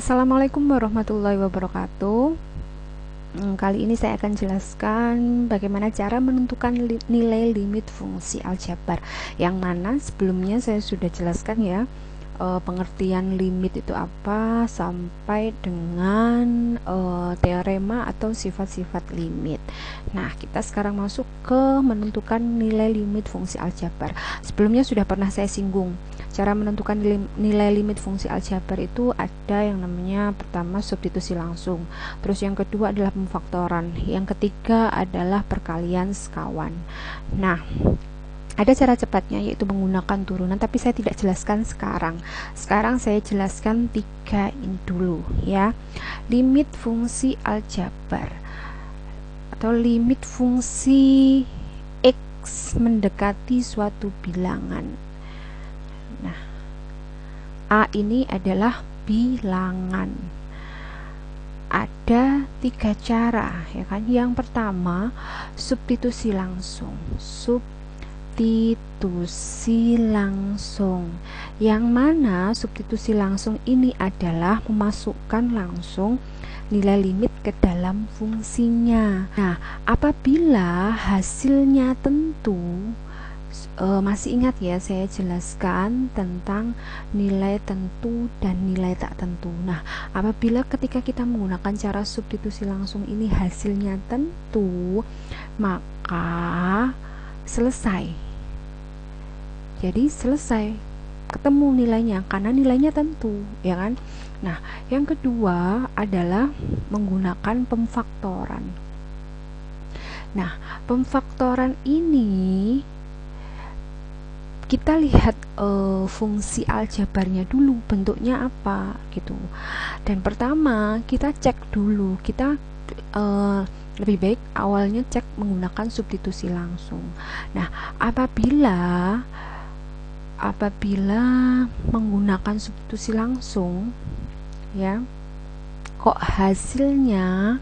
Assalamualaikum warahmatullahi wabarakatuh. Kali ini saya akan jelaskan bagaimana cara menentukan nilai limit fungsi aljabar, yang mana sebelumnya saya sudah jelaskan ya, pengertian limit itu apa sampai dengan teorema atau sifat-sifat limit. Nah, kita sekarang masuk ke menentukan nilai limit fungsi aljabar. Sebelumnya sudah pernah saya singgung. Cara menentukan nilai limit fungsi aljabar itu ada yang namanya pertama substitusi langsung, terus yang kedua adalah pemfaktoran, yang ketiga adalah perkalian sekawan. Nah, ada cara cepatnya yaitu menggunakan turunan, tapi saya tidak jelaskan sekarang. Sekarang saya jelaskan 3 ini dulu ya. Limit fungsi aljabar atau limit fungsi X mendekati suatu bilangan. Nah, A ini adalah bilangan. Ada 3 cara ya kan. Yang pertama, substitusi langsung. Substitusi langsung, yang mana substitusi langsung ini adalah memasukkan langsung nilai limit ke dalam fungsinya. Nah, apabila hasilnya tentu, masih ingat ya saya jelaskan tentang nilai tentu dan nilai tak tentu. Nah, apabila ketika kita menggunakan cara substitusi langsung ini hasilnya tentu, maka selesai. Jadi selesai, ketemu nilainya karena nilainya tentu, ya kan? Nah, yang kedua adalah menggunakan pemfaktoran. Nah, pemfaktoran ini kita lihat fungsi aljabarnya dulu bentuknya apa gitu. Dan pertama kita cek dulu, kita lebih baik awalnya cek menggunakan substitusi langsung. Nah, apabila menggunakan substitusi langsung ya, kok hasilnya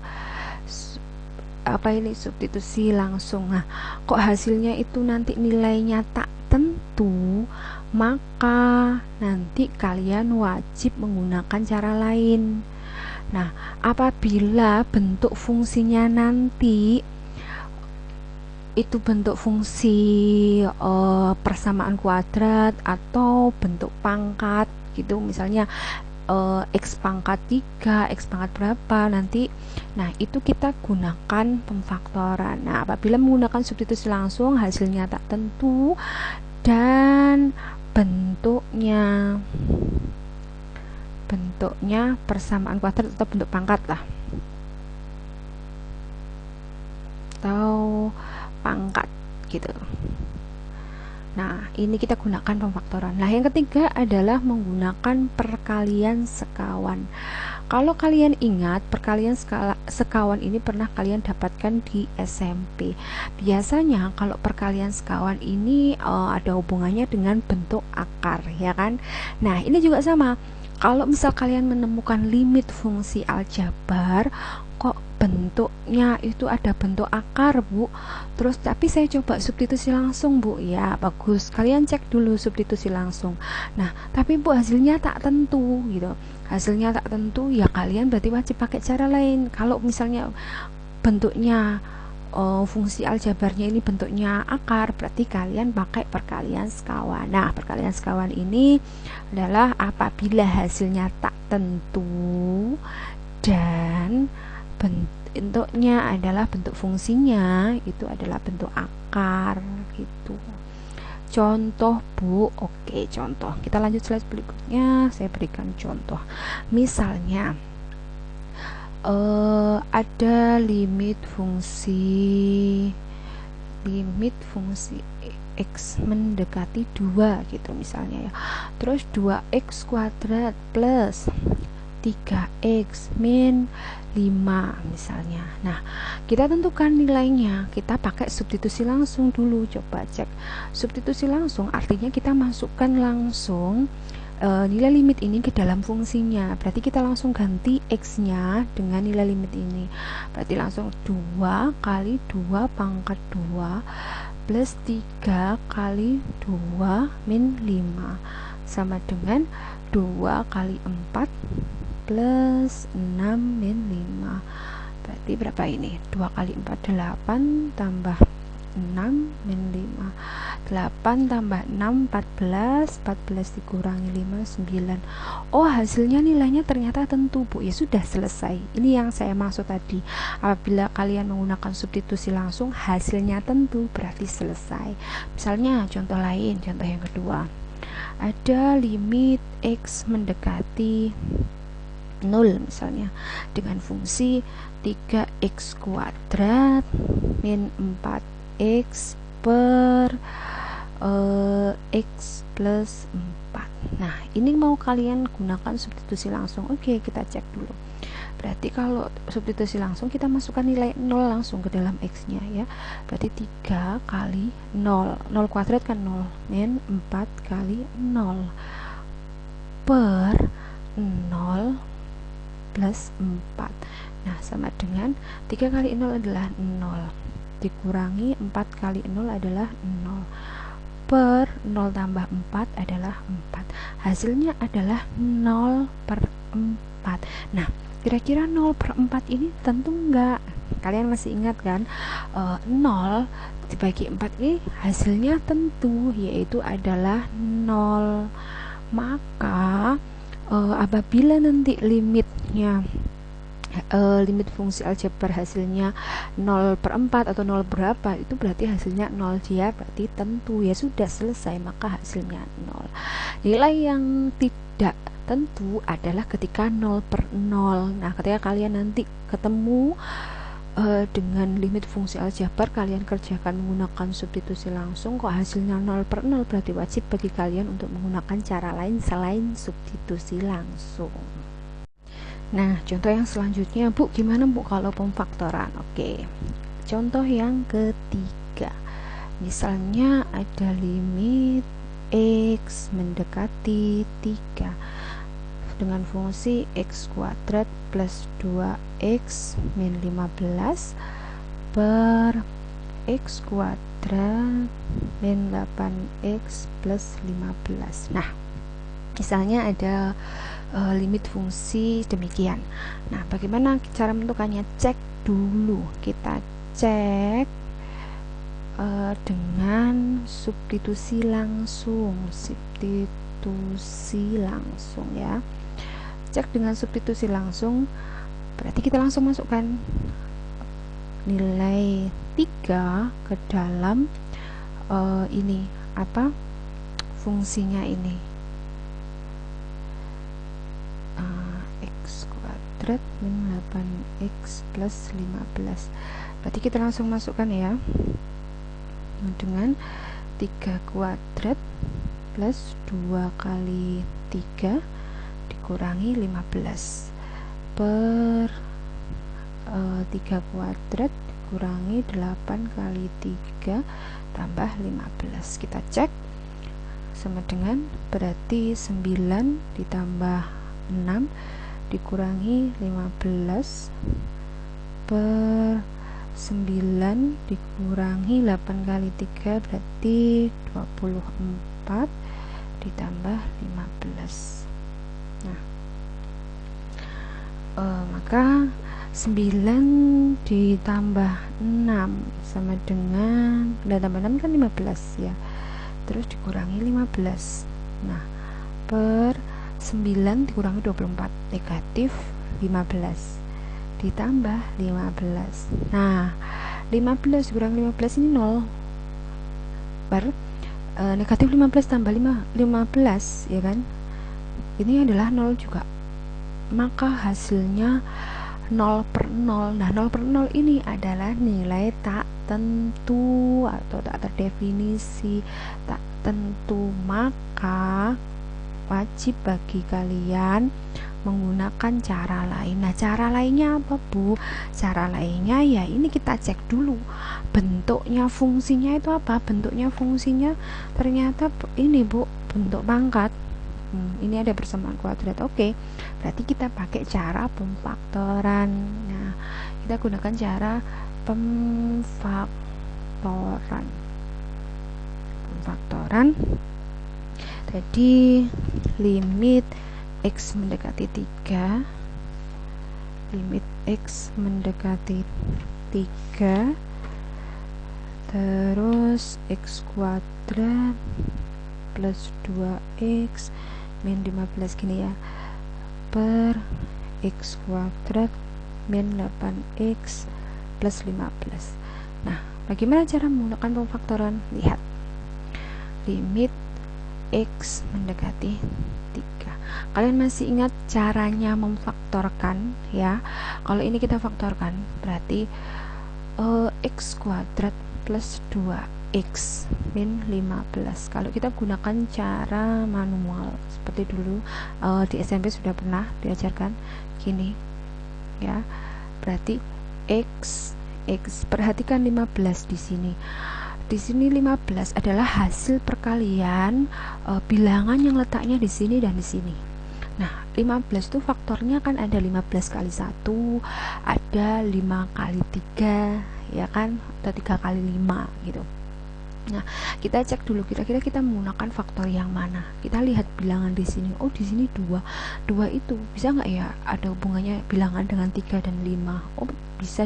substitusi langsung. Nah, kok hasilnya itu nanti nilainya tak tentu, maka nanti kalian wajib menggunakan cara lain. Nah, apabila bentuk fungsinya nanti itu bentuk fungsi persamaan kuadrat atau bentuk pangkat gitu, misalnya X pangkat 3, X pangkat berapa nanti. Nah, itu kita gunakan pemfaktoran. Nah, apabila menggunakan substitusi langsung hasilnya tak tentu dan bentuknya persamaan kuadrat atau bentuk pangkat lah, atau pangkat gitu. Nah, ini kita gunakan pemfaktoran. Nah, yang ketiga adalah menggunakan perkalian sekawan. Kalau kalian ingat, perkalian sekawan ini pernah kalian dapatkan di SMP. Biasanya kalau perkalian sekawan ini ada hubungannya dengan bentuk akar, ya kan? Nah, ini juga sama. Kalau misal kalian menemukan limit fungsi aljabar, kok bentuknya itu ada bentuk akar, Bu, terus tapi saya coba substitusi langsung, Bu, ya bagus, kalian cek dulu substitusi langsung. Nah, tapi Bu hasilnya tak tentu gitu, hasilnya tak tentu, ya kalian berarti wajib pakai cara lain. Kalau misalnya bentuknya fungsi aljabarnya ini bentuknya akar, berarti kalian pakai perkalian sekawan. Nah, perkalian sekawan ini adalah apabila hasilnya tak tentu dan bentuknya adalah bentuk fungsinya itu adalah bentuk akar gitu. Contoh, Bu. Oke, contoh. Kita lanjut slide berikutnya. Saya berikan contoh. Misalnya ada limit fungsi X mendekati 2 gitu misalnya ya. Terus 2x kuadrat plus 3x min 5 misalnya. Nah, kita tentukan nilainya. Kita pakai substitusi langsung dulu. Coba cek. Substitusi langsung artinya kita masukkan langsung nilai limit ini ke dalam fungsinya. Berarti kita langsung ganti x-nya dengan nilai limit ini. Berarti langsung 2 kali 2 pangkat 2 plus 3 kali 2 min 5 sama dengan 2 kali 4 plus 6 min 5. Berarti berapa ini? 2 kali 4 8 tambah 6 min 5. 8 tambah 6 14, 14 dikurangi 5 9. Oh, hasilnya nilainya ternyata tentu, Bu. Ya sudah, selesai. Ini yang saya maksud tadi. Apabila kalian menggunakan substitusi langsung hasilnya tentu, berarti selesai. Misalnya contoh lain, contoh yang kedua. Ada limit X mendekati 0 misalnya dengan fungsi 3x kuadrat min 4x per x plus 4. Nah, ini mau kalian gunakan substitusi langsung. Oke, kita cek dulu. Berarti kalau substitusi langsung kita masukkan nilai 0 langsung ke dalam x nya ya. Berarti 3 kali 0 kuadrat kan 0 min 4 kali 0 per 0 plus 4. Nah, sama dengan 3 kali 0 adalah 0 dikurangi 4 kali 0 adalah 0 per 0 tambah 4 adalah 4. Hasilnya adalah 0 per 4. Nah, kira-kira 0 per 4 ini tentu enggak. Kalian masih ingat kan? 0 dibagi 4 ini hasilnya tentu, yaitu adalah 0. Maka apabila nanti limitnya limit fungsi aljabar hasilnya 0 per 4 atau 0 berapa, itu berarti hasilnya 0 dia, berarti tentu. Ya sudah, selesai, maka hasilnya 0. Nilai yang tidak tentu adalah ketika 0 per 0. Nah, ketika kalian nanti ketemu dengan limit fungsi aljabar, kalian kerjakan menggunakan substitusi langsung, kok hasilnya 0 per 0, berarti wajib bagi kalian untuk menggunakan cara lain selain substitusi langsung. Nah, contoh yang selanjutnya, Bu, gimana Bu kalau pemfaktoran? Oke, contoh yang ketiga. Misalnya ada limit X mendekati 3 dengan fungsi X kuadrat plus 2X min 15 per X kuadrat min 8X plus 15. Nah, misalnya ada limit fungsi demikian. Nah, bagaimana cara menentukannya? Cek dulu. Kita cek dengan substitusi langsung. Substitusi langsung ya. Cek dengan substitusi langsung, berarti kita langsung masukkan nilai 3 ke dalam ini apa? Fungsinya ini. Min 8x plus 15. Berarti kita langsung masukkan ya, dengan 3 kuadrat plus 2 kali 3 dikurangi 15 per 3 kuadrat dikurangi 8 kali 3 tambah 15. Kita cek sama dengan, berarti 9 ditambah 6 dikurangi 15 per 9 dikurangi 8 kali 3 berarti 24 ditambah 15. Nah, maka 9 ditambah 6 sama dengan, tambah 6 kan 15 ya, terus dikurangi 15. Nah, per 9 dikurangi 24, negatif 15 ditambah 15. Nah, 15 dikurangi 15 ini 0 negatif 15 tambah 15 ya kan, ini adalah 0 juga, maka hasilnya 0 per 0. Nah, 0 per 0 ini adalah nilai tak tentu atau tak terdefinisi, tak tentu, maka wajib bagi kalian menggunakan cara lain. Nah, cara lainnya apa, Bu? Cara lainnya ya ini, kita cek dulu bentuknya fungsinya itu apa. Bentuknya fungsinya ternyata ini, Bu, bentuk pangkat. Ini ada persamaan kuadrat. Oke, berarti kita pakai cara pemfaktoran. Nah, kita gunakan cara pemfaktoran. Jadi limit X mendekati 3 limit X mendekati 3, terus X kuadrat plus 2X min 15 gini ya, per X kuadrat min 8X plus 15. Nah, bagaimana cara menggunakan pemfaktoran? Lihat, limit X mendekati 3. Kalian masih ingat caranya memfaktorkan ya? Kalau ini kita faktorkan berarti X kuadrat plus 2X min 15. Kalau kita gunakan cara manual seperti dulu di SMP sudah pernah diajarkan gini ya, berarti X perhatikan 15 di sini. Di sini 15 adalah hasil perkalian bilangan yang letaknya di sini dan di sini. Nah, 15 itu faktornya kan ada 15 kali 1, ada 5 kali 3, ya kan? Atau 3 kali 5 gitu. Nah, kita cek dulu kira-kira kita menggunakan faktor yang mana. Kita lihat bilangan di sini. Oh, di sini 2. 2 itu bisa nggak ya ada hubungannya bilangan dengan 3 dan 5? Oh, bisa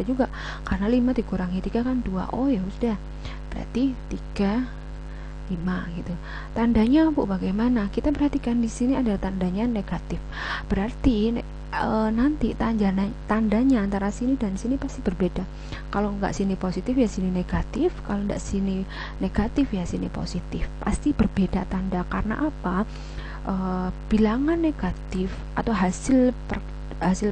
juga. Karena 5 dikurangi 3 kan 2. Oh, ya sudah. Berarti 3 5 gitu. Tandanya Bu bagaimana? Kita perhatikan di sini ada tandanya negatif. Berarti nanti tandanya antara sini dan sini pasti berbeda. Kalau nggak sini positif ya sini negatif, kalau nggak sini negatif ya sini positif. Pasti berbeda tanda. Karena apa? Bilangan negatif atau hasil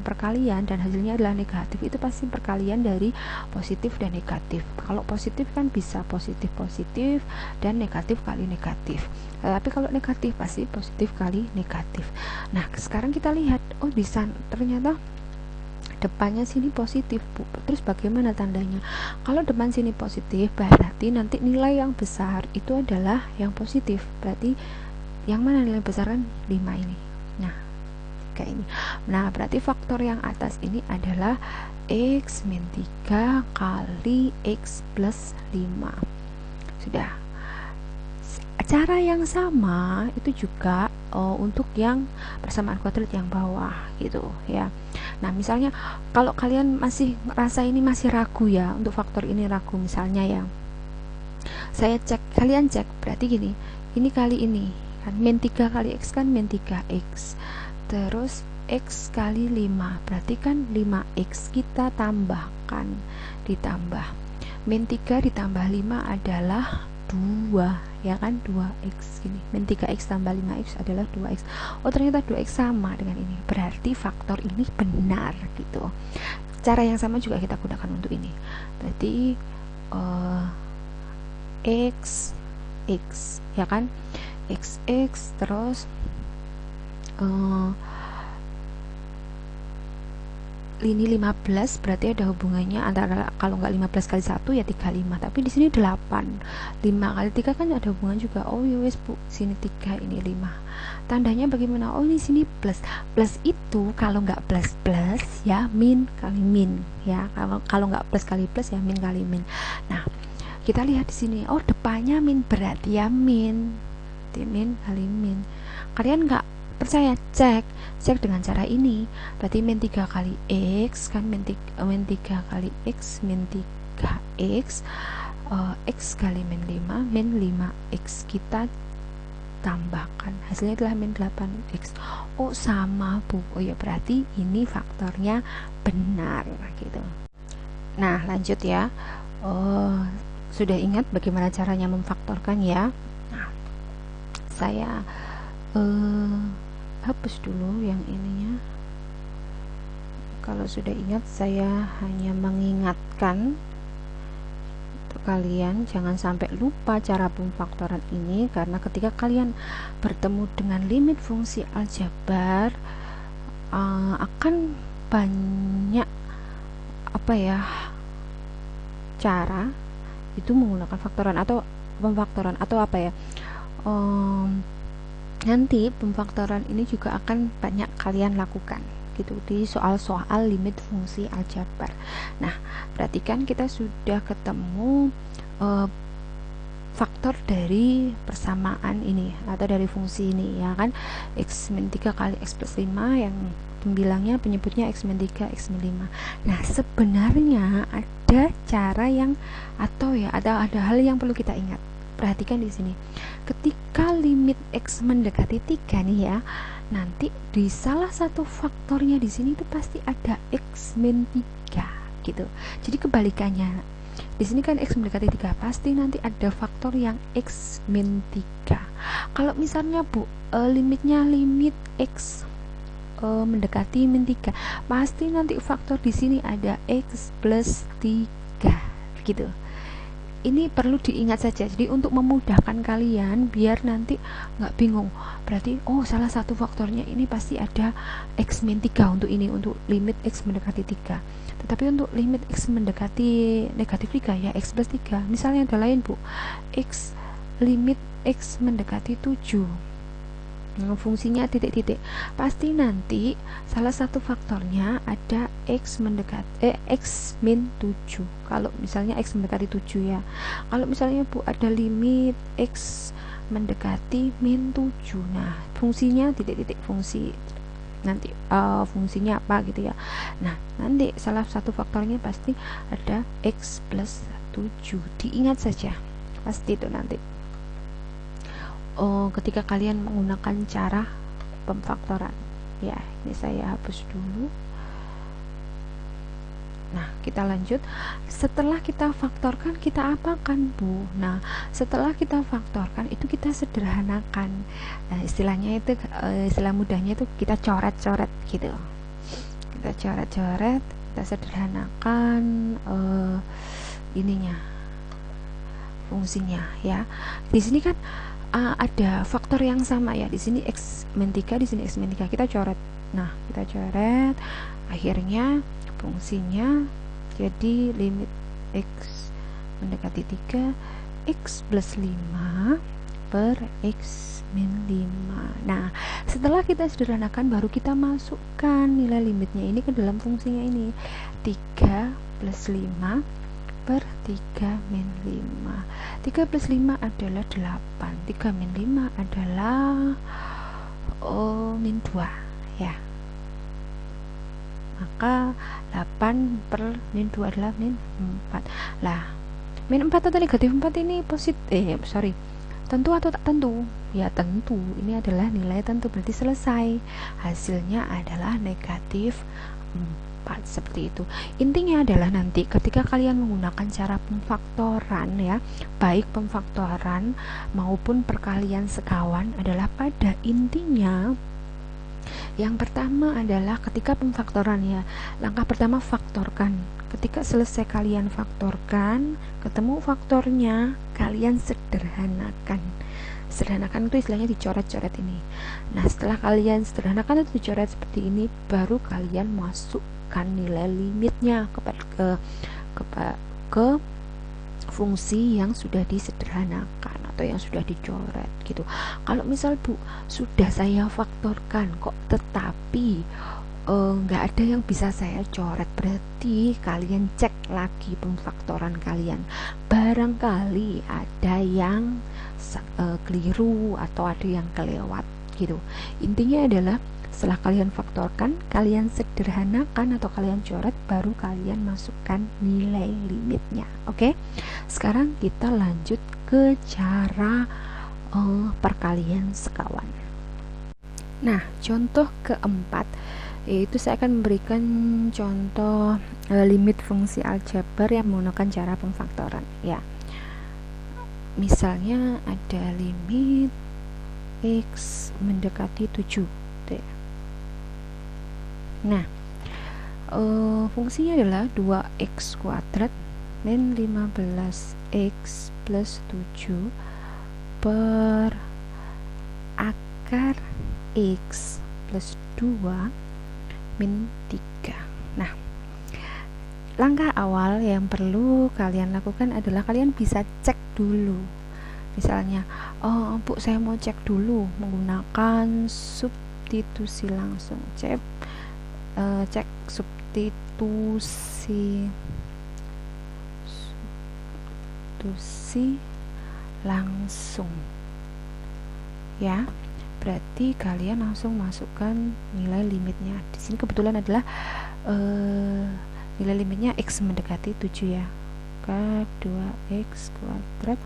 perkalian dan hasilnya adalah negatif, itu pasti perkalian dari positif dan negatif. Kalau positif kan bisa positif dan negatif kali negatif, tapi kalau negatif pasti positif kali negatif. Nah, sekarang kita lihat, oh bisa ternyata depannya sini positif Bu. Terus bagaimana tandanya? Kalau depan sini positif berarti nanti nilai yang besar itu adalah yang positif. Berarti yang mana nilai besar kan 5 ini. Nah, ini. Nah, berarti faktor yang atas ini adalah X min 3 kali X plus 5. Sudah. Cara yang sama itu juga untuk yang persamaan kuadrat yang bawah gitu ya. Nah, misalnya kalau kalian masih merasa ini masih ragu ya, untuk faktor ini ragu misalnya ya. Saya cek, kalian cek, berarti gini. Ini kali ini kan min 3 kali X kan min 3X. Terus X kali 5 berarti kan 5X kita tambahkan, ditambah min 3 ditambah 5 adalah 2 ya kan, 2X gini, min 3X tambah 5X adalah 2X. Oh, ternyata 2X sama dengan ini, berarti faktor ini benar gitu. Cara yang sama juga kita gunakan untuk ini, berarti X ya kan, XX terus ini 15 berarti ada hubungannya antara, kalau nggak 15 kali 1 ya 35, tapi di sini 8. 5 kali 3 kan ada hubungan juga. Oh ya wes Bu, sini 3 ini 5. Tandanya bagaimana? Oh, ini sini plus. Plus itu kalau nggak plus ya min kali min ya. Kalau nggak plus kali plus ya min kali min. Nah, kita lihat di sini. Oh, depannya min berarti ya min. Min kali min. Kalian nggak percaya, cek dengan cara ini. Berarti min 3 kali X kan min 3 kali X min 3X X kali min 5 min 5X kita tambahkan, hasilnya adalah min 8X. Oh, sama Bu. Oh ya, berarti ini faktornya benar gitu. Nah, lanjut ya. Sudah ingat bagaimana caranya memfaktorkan ya? Nah, saya hapus dulu yang ininya. Kalau sudah ingat, saya hanya mengingatkan untuk kalian jangan sampai lupa cara pemfaktoran ini, karena ketika kalian bertemu dengan limit fungsi aljabar akan banyak cara itu menggunakan faktoran atau pemfaktoran atau nanti pemfaktoran ini juga akan banyak kalian lakukan gitu di soal-soal limit fungsi aljabar. Nah, perhatikan kita sudah ketemu faktor dari persamaan ini atau dari fungsi ini, ya kan, x min 3 kali x plus 5 yang pembilangnya penyebutnya x min 3 x min 5. Nah, sebenarnya ada cara yang atau ya ada hal yang perlu kita ingat. Perhatikan di sini. Ketika limit x mendekati 3 nih ya, nanti di salah satu faktornya di sini itu pasti ada x min 3 gitu. Jadi kebalikannya. Di sini kan x mendekati 3, pasti nanti ada faktor yang x min 3. Kalau misalnya Bu, limitnya limit x mendekati min 3, pasti nanti faktor di sini ada x plus 3 gitu. Ini perlu diingat saja. Jadi untuk memudahkan kalian biar nanti nggak bingung. Berarti salah satu faktornya ini pasti ada x min 3 untuk ini, untuk limit x mendekati 3. Tetapi untuk limit x mendekati negatif 3 ya x plus 3. Misalnya ada lain Bu, limit x mendekati 7. Fungsinya titik-titik, pasti nanti salah satu faktornya ada x min 7. Kalau misalnya x mendekati 7 ya. Kalau misalnya Bu ada limit x mendekati min 7, nah fungsinya titik-titik, fungsi nanti fungsinya apa gitu ya. Nah, nanti salah satu faktornya pasti ada x plus 7. Diingat saja, pasti itu nanti. Ketika kalian menggunakan cara pemfaktoran ya. Ini saya hapus dulu. Nah, kita lanjut. Setelah kita faktorkan, kita apakan Bu? Nah, setelah kita faktorkan itu kita sederhanakan. Nah, istilahnya itu istilah mudahnya itu kita coret-coret gitu. Kita coret-coret, kita sederhanakan ininya, fungsinya ya. Di sini kan ada faktor yang sama ya, di sini x min 3, di sini x min 3, kita coret. Nah, kita coret, akhirnya fungsinya jadi limit x mendekati 3 x plus 5 per x min 5. Nah, setelah kita sederhanakan baru kita masukkan nilai limitnya ini ke dalam fungsinya ini, 3 plus 5 per 3 min 5. 3 plus 5 adalah 8. 3 min 5 adalah min 2 ya. Maka 8 per min 2 adalah min 4. Lah, min 4 atau negatif 4 ini tentu atau tak tentu? Ya tentu, ini adalah nilai tentu, berarti selesai. Hasilnya adalah negatif 4, seperti itu. Intinya adalah nanti ketika kalian menggunakan cara pemfaktoran ya, baik pemfaktoran maupun perkalian sekawan, adalah pada intinya yang pertama adalah ketika pemfaktoran ya, langkah pertama faktorkan. Ketika selesai kalian faktorkan, ketemu faktornya, kalian sederhanakan. Sederhanakan itu istilahnya dicoret-coret ini. Nah, setelah kalian sederhanakan itu dicoret seperti ini, baru kalian masukkan nilai limitnya ke fungsi yang sudah disederhanakan atau yang sudah dicoret gitu. Kalau misal Bu, sudah saya faktorkan kok tetapi nggak ada yang bisa saya coret, berarti kalian cek lagi pemfaktoran kalian, barangkali ada yang keliru atau ada yang kelewat gitu. Intinya adalah setelah kalian faktorkan, kalian sederhanakan atau kalian coret, baru kalian masukkan nilai limitnya. Oke, sekarang kita lanjut ke cara perkalian sekawan. Nah, contoh keempat, yaitu saya akan memberikan contoh limit fungsi aljabar yang menggunakan cara pemfaktoran ya. Misalnya ada limit x mendekati 7. Nah, fungsinya adalah 2x kuadrat min 15x plus 7 per akar x plus 2 min 3. Nah, langkah awal yang perlu kalian lakukan adalah kalian bisa cek dulu. Misalnya, Bu, saya mau cek dulu menggunakan substitusi langsung. Cek substitusi langsung ya. Berarti kalian langsung masukkan nilai limitnya. Di sini kebetulan adalah nilai limitnya x mendekati 7 ya. Maka 2x kuadrat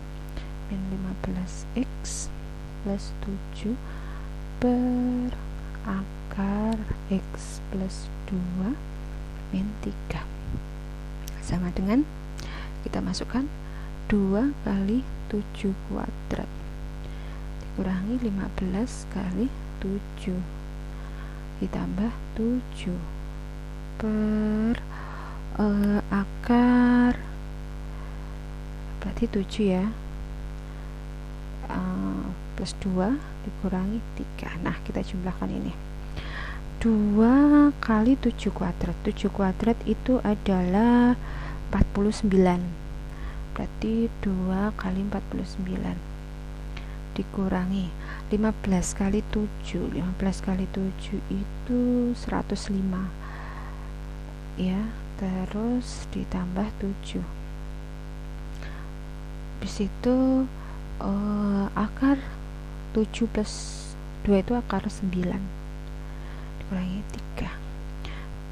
min 15x plus 7 per akar x plus 2 min 3 sama dengan kita masukkan 2 kali 7 kuadrat dikurangi 15 kali 7 ditambah 7 per akar, berarti 7 ya, plus 2 dikurangi 3. Nah, kita jumlahkan ini 2 kali 7 kuadrat. 7 kuadrat itu adalah 49, berarti 2 kali 49 dikurangi 15 kali 7. 15 kali 7 itu 105 ya, terus ditambah 7. Habis itu akar 7 plus 2 itu akar 9 dikurangi 3.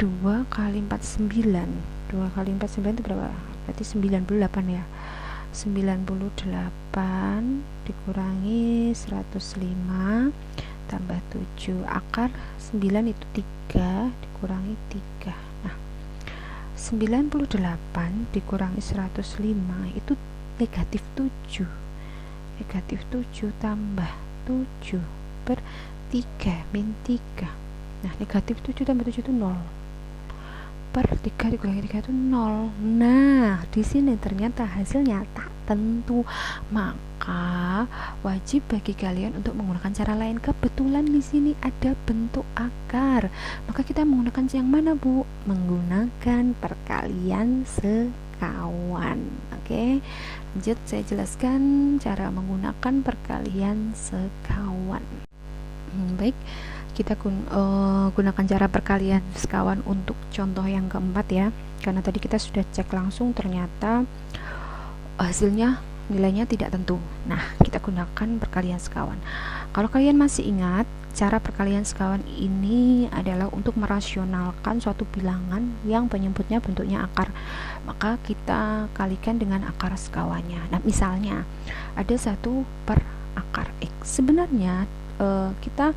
2 kali 49, 2 kali 49 itu berapa? Berarti 98 ya. 98 dikurangi 105 tambah 7, akar 9 itu 3 dikurangi 3. Nah, 98 dikurangi 105 itu negatif 7. Negatif 7 tambah 7 per 3 min 3. Nah, negatif 7 tambah 7 itu 0. Per 3 dikurangi 3 itu 0. Nah, di sini ternyata hasilnya tak tentu. Maka wajib bagi kalian untuk menggunakan cara lain. Kebetulan di sini ada bentuk akar. Maka kita menggunakan yang mana, Bu? Menggunakan perkalian sekawan. Oke. Lanjut saya jelaskan cara menggunakan perkalian sekawan. Baik. Kita gunakan cara perkalian sekawan untuk contoh yang keempat ya, karena tadi kita sudah cek langsung ternyata hasilnya nilainya tidak tentu. Nah, kita gunakan perkalian sekawan. Kalau kalian masih ingat, cara perkalian sekawan ini adalah untuk merasionalkan suatu bilangan yang penyebutnya bentuknya akar, maka kita kalikan dengan akar sekawannya. Nah, misalnya ada 1 per akar x. Sebenarnya kita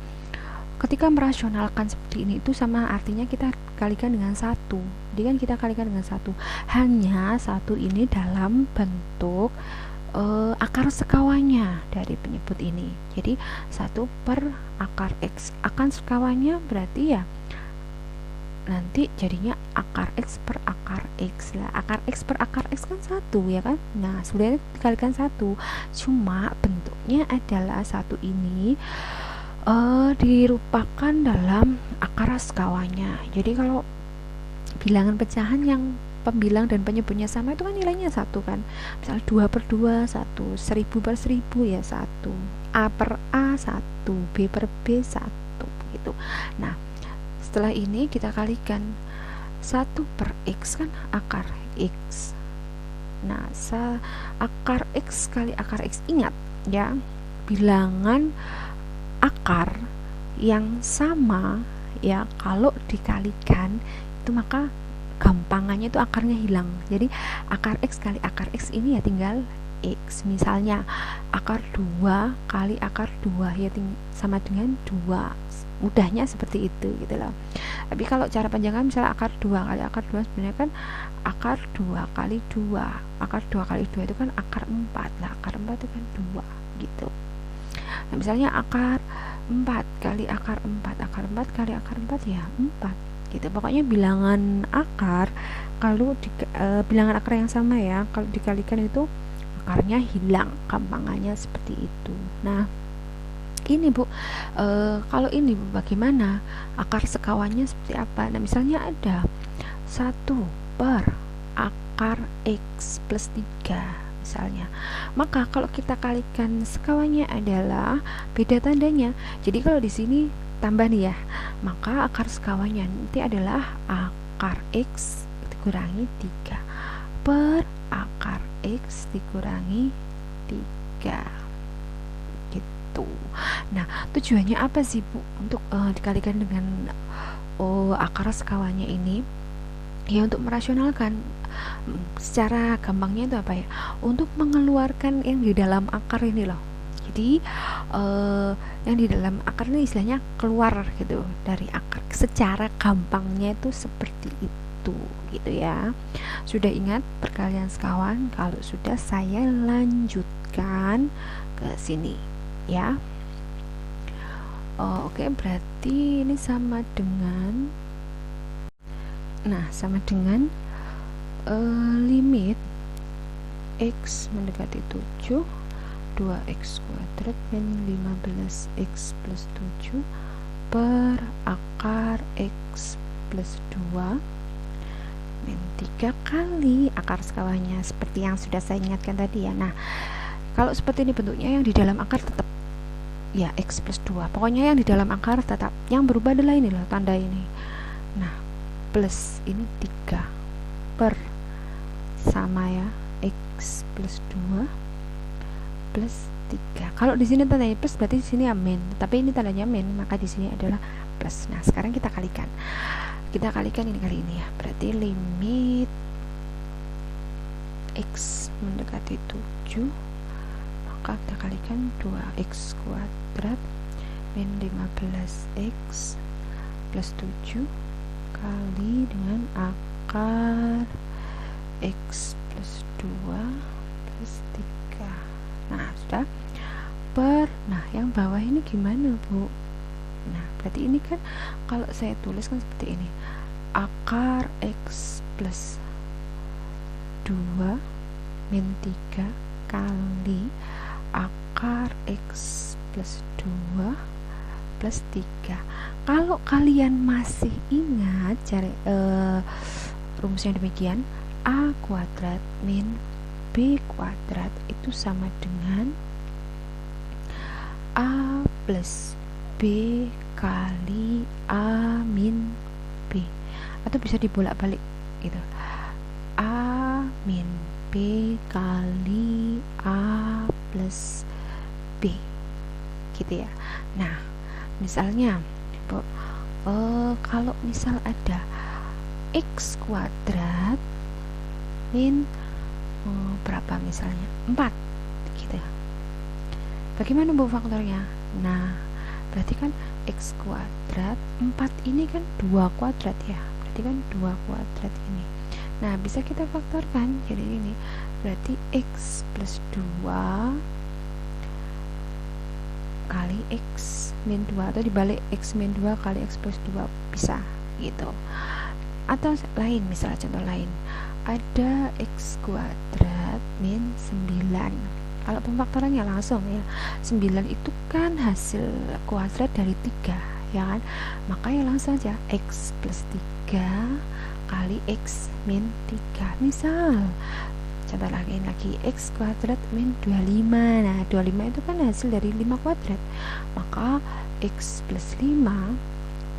ketika merasionalkan seperti ini itu sama artinya kita kalikan dengan 1. Jadi kan kita kalikan dengan 1. Hanya 1 ini dalam bentuk akar sekawannya dari penyebut ini. Jadi 1 per akar x. Akar sekawannya berarti ya nanti jadinya akar x per akar x lah. Akar x per akar x kan 1 ya kan. Nah, sebenarnya dikalikan 1. Cuma bentuknya adalah 1 ini dirupakan dalam akar sekawannya. Jadi kalau bilangan pecahan yang pembilang dan penyebutnya sama itu kan nilainya 1 kan. Misal 2 per 2 1, 1000 per 1000 ya 1, A per A 1, B per B 1 gitu. Nah, setelah ini kita kalikan 1 per x kan akar x. Nah, akar x kali akar x, ingat ya, bilangan akar yang sama ya kalau dikalikan itu maka gampangannya itu akarnya hilang. Jadi akar x kali akar x ini ya tinggal x. Misalnya akar 2 kali akar 2 ya sama dengan 2. Mudahnya seperti itu gitu loh. Tapi kalau cara panjangan misalnya akar 2 kali akar 2 sebenarnya kan akar 2 kali 2. Akar 2 kali 2 itu kan akar 4. Lah akar 4 itu kan 2 gitu. Nah, misalnya akar 4 kali akar 4, akar 4 kali akar 4 ya 4 gitu. Pokoknya bilangan akar kalau bilangan akar yang sama ya, kalau dikalikan itu akarnya hilang, gampangannya seperti itu. Nah, ini Bu, kalau ini Bu, bagaimana akar sekawannya seperti apa? Nah, misalnya ada 1 per akar x plus 3 misalnya, maka kalau kita kalikan sekawannya adalah beda tandanya. Jadi kalau di sini tambah nih ya, maka akar sekawannya nanti adalah akar x dikurangi 3 per akar x dikurangi 3. 3 gitu. Nah, tujuannya apa sih Bu untuk dikalikan dengan akar sekawannya ini? Ya untuk merasionalkan. Secara gampangnya itu apa ya? Untuk mengeluarkan yang di dalam akar ini loh. Jadi yang di dalam akar ini istilahnya keluar gitu dari akar. Secara gampangnya itu seperti itu gitu ya. Sudah ingat perkalian sekawan? Kalau sudah, saya lanjutkan ke sini ya. Oke, berarti ini sama dengan limit x mendekati 7 2x kuadrat min 15x plus 7 per akar x plus 2 min 3 kali akar sekawannya, seperti yang sudah saya ingatkan tadi ya. Nah, kalau seperti ini bentuknya, yang di dalam akar tetap ya x plus 2, pokoknya yang di dalam akar tetap, yang berubah adalah ini loh, tanda ini. Nah, plus ini 3 per sama ya x plus 2 plus 3. Kalau di sini tandanya plus berarti di sini min, tapi ini tandanya min, maka di sini adalah plus. Nah, sekarang kita kalikan ini kali ini ya. Berarti limit x mendekati 7, maka kita kalikan 2x kuadrat min 15x plus 7 kali dengan akar x plus 2 plus 3. Nah, sudah nah yang bawah ini gimana Bu? Nah, berarti ini kan kalau saya tulis kan seperti ini, akar x plus 2 min 3 kali akar x plus 2 plus 3. Kalau kalian masih ingat cari rumusnya demikian, a kuadrat min b kuadrat itu sama dengan a plus b kali a min b, atau bisa dibolak-balik gitu, a min b kali a plus b gitu ya. Nah, misalnya kalau misal ada x kuadrat min berapa misalnya 4 gitu ya, bagaimana Bu faktornya? Nah, berarti kan x kuadrat 4 ini kan 2 kuadrat ya, berarti kan 2 kuadrat ini. Nah, bisa kita faktorkan jadi ini, berarti x plus 2 kali x min 2, atau dibalik x min 2 kali x plus 2 bisa gitu. Atau lain, misalnya contoh lain, ada x kuadrat min 9. Kalau pemfaktorannya langsung ya, 9 itu kan hasil kuadrat dari 3 ya kan, maka ya langsung aja x plus 3 kali x min 3. Misal contoh lagi x kuadrat min 25. Nah, 25 itu kan hasil dari 5 kuadrat, maka x plus 5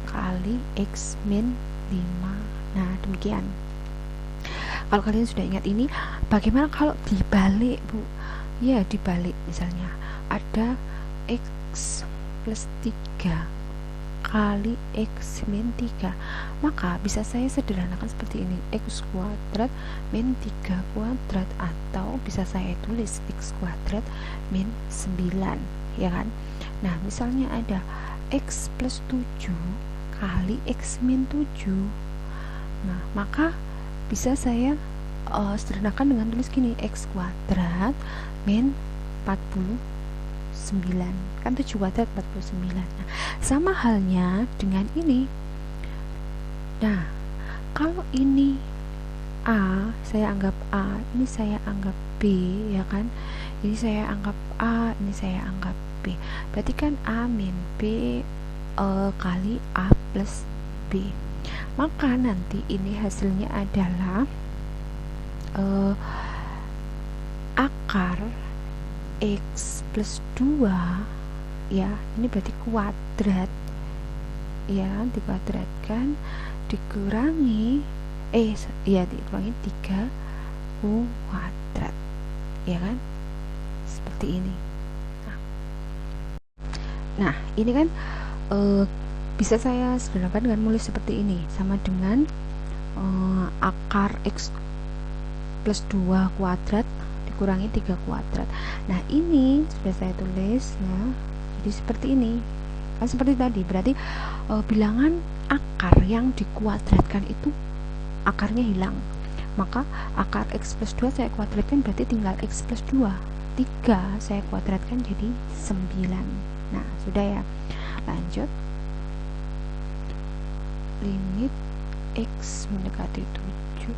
kali x min 5. Nah, demikian. Kalau kalian sudah ingat ini, bagaimana kalau dibalik Bu? Ya, dibalik, misalnya ada x plus 3 kali x min 3, maka bisa saya sederhanakan seperti ini, x kuadrat min 3 kuadrat, atau bisa saya tulis x kuadrat min 9 ya kan. Nah, misalnya ada x plus 7 kali x min 7, nah maka bisa saya sederhanakan dengan tulis gini, x kuadrat min 49, kan 7 kuadrat 49. Nah, sama halnya dengan ini. Nah, kalau ini A, saya anggap A, ini saya anggap B ya kan, ini saya anggap A, ini saya anggap B, berarti kan A min B kali A plus B. Maka nanti ini hasilnya adalah akar x plus 2 ya, ini berarti kuadrat ya, dikuadratkan dikurangi dikurangi 3 kuadrat ya kan, seperti seperti ini. Nah ini kan bisa saya sederhanakan dengan mulai seperti ini, sama dengan akar x plus 2 kuadrat dikurangi 3 kuadrat. Nah ini sudah saya tulis ya, jadi seperti ini kan, seperti tadi. Berarti bilangan akar yang dikuadratkan itu akarnya hilang, maka akar x plus 2 saya kuadratkan, berarti tinggal x plus 2. 3 saya kuadratkan jadi 9. Nah sudah ya, lanjut. Limit x mendekati 7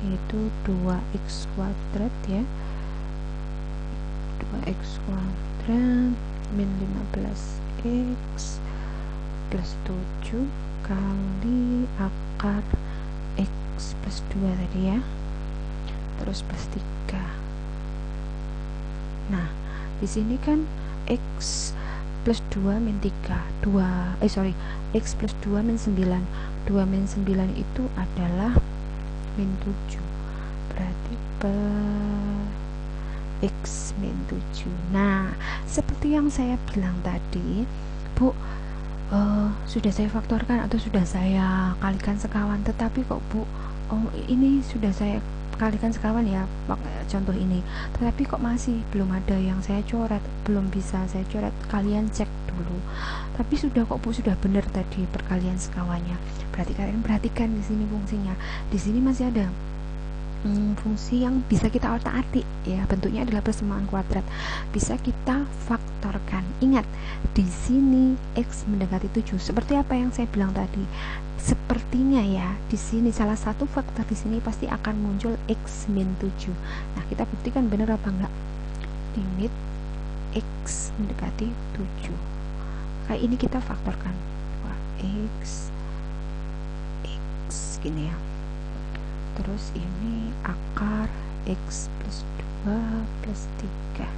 yaitu 2x kuadrat ya, 2x kuadrat min 15x plus 7 kali akar x plus 2 tadi ya, terus plus 3. Nah di sini kan x plus 2 min 3 x plus 2 min 9, 2 min 9 itu adalah min 7, berarti per x min 7. Nah seperti yang saya bilang tadi Bu, sudah saya faktorkan atau sudah saya kalikan sekawan, tetapi kok Bu, ini sudah saya kalikan sekawan ya, contoh ini, tetapi kok masih belum ada yang saya coret, belum bisa saya coret. Kalian cek dulu. Tapi sudah kok Bu, sudah benar tadi perkalian sekawannya. Berarti kalian perhatikan di sini fungsinya. Di sini masih ada fungsi yang bisa kita otak-atik ya, bentuknya adalah persamaan kuadrat, bisa kita faktorkan. Ingat di sini x mendekati 7, seperti apa yang saya bilang tadi. Sepertinya ya di sini salah satu faktor di sini pasti akan muncul x min 7. Nah kita buktikan benar apa enggak. Limit x mendekati 7, kayak ini kita faktorkan. Wah, x gini ya, terus ini akar x plus 2 plus 3,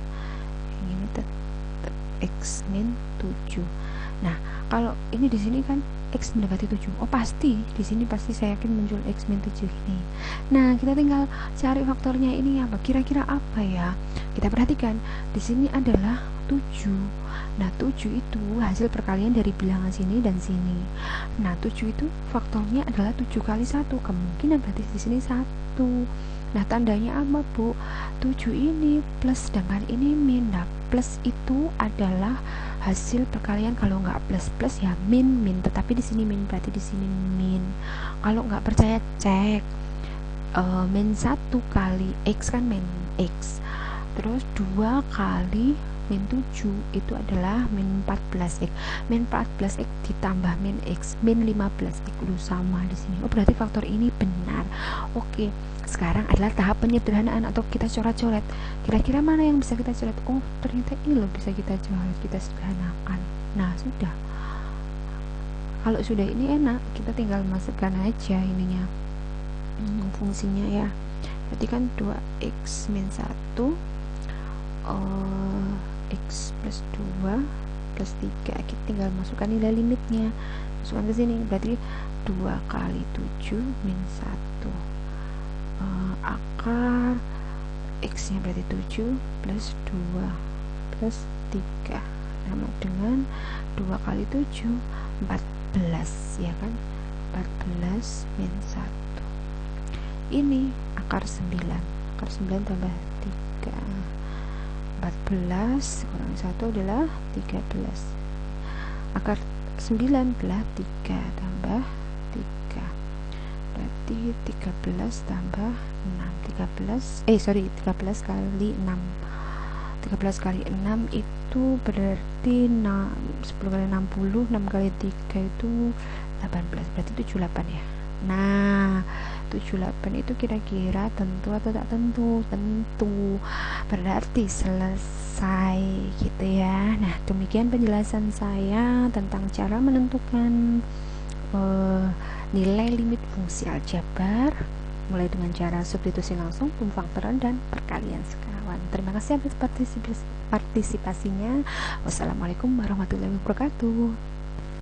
yang ini tetap x min 7. Nah kalau ini di sini kan x mendekati 7, pasti di sini pasti saya yakin muncul x min 7 ini. Nah kita tinggal cari faktornya ini apa, kira-kira apa ya. Kita perhatikan di sini adalah 7. Nah 7 itu hasil perkalian dari bilangan sini dan sini. Nah 7 itu faktornya adalah 7 kali 1, kemungkinan berarti di sini 1. Nah tandanya apa Bu? 7 ini plus sedangkan ini min. Nah plus itu adalah hasil perkalian, kalau nggak plus plus ya min, tetapi di sini min, berarti di sini min. Kalau nggak percaya cek, min 1 kali x kan min x, terus 2 kali min 7 itu adalah min 14x, min 14x ditambah min x, min 15x lu sama di sini. Berarti faktor ini benar. Oke, sekarang adalah tahap penyederhanaan atau kita coret-coret. Kira-kira mana yang bisa kita coret? Ternyata ini loh bisa kita coret, kita sederhanakan. Nah sudah, kalau sudah ini enak, kita tinggal masukkan aja ininya, fungsinya ya. Berarti kan 2x min 1 x plus 2 plus 3, kita tinggal masukkan nilai limitnya, masukkan ke sini. Berarti 2 kali 7 min 1, akar x nya berarti 7 plus 2 plus 3 sama dengan 2 kali 7 14 ya kan, 14 min 1. Ini akar 9, akar 9 tambah 3, 14 kurang 1 adalah 13. Akar 9 adalah 3 tambah 3, berarti 13 tambah 6, 13 kali 6, 13 kali 6 itu berarti 10 kali 60, 6 kali 3 itu 18, berarti 78 ya. Nah 78 itu kira-kira tentu atau tak tentu? Tentu, berarti selesai gitu ya. Nah demikian penjelasan saya tentang cara menentukan nilai limit fungsi aljabar, mulai dengan cara substitusi langsung, pemfaktoran, dan perkalian sekawan. Terima kasih atas partisipasinya. Wassalamualaikum warahmatullahi wabarakatuh.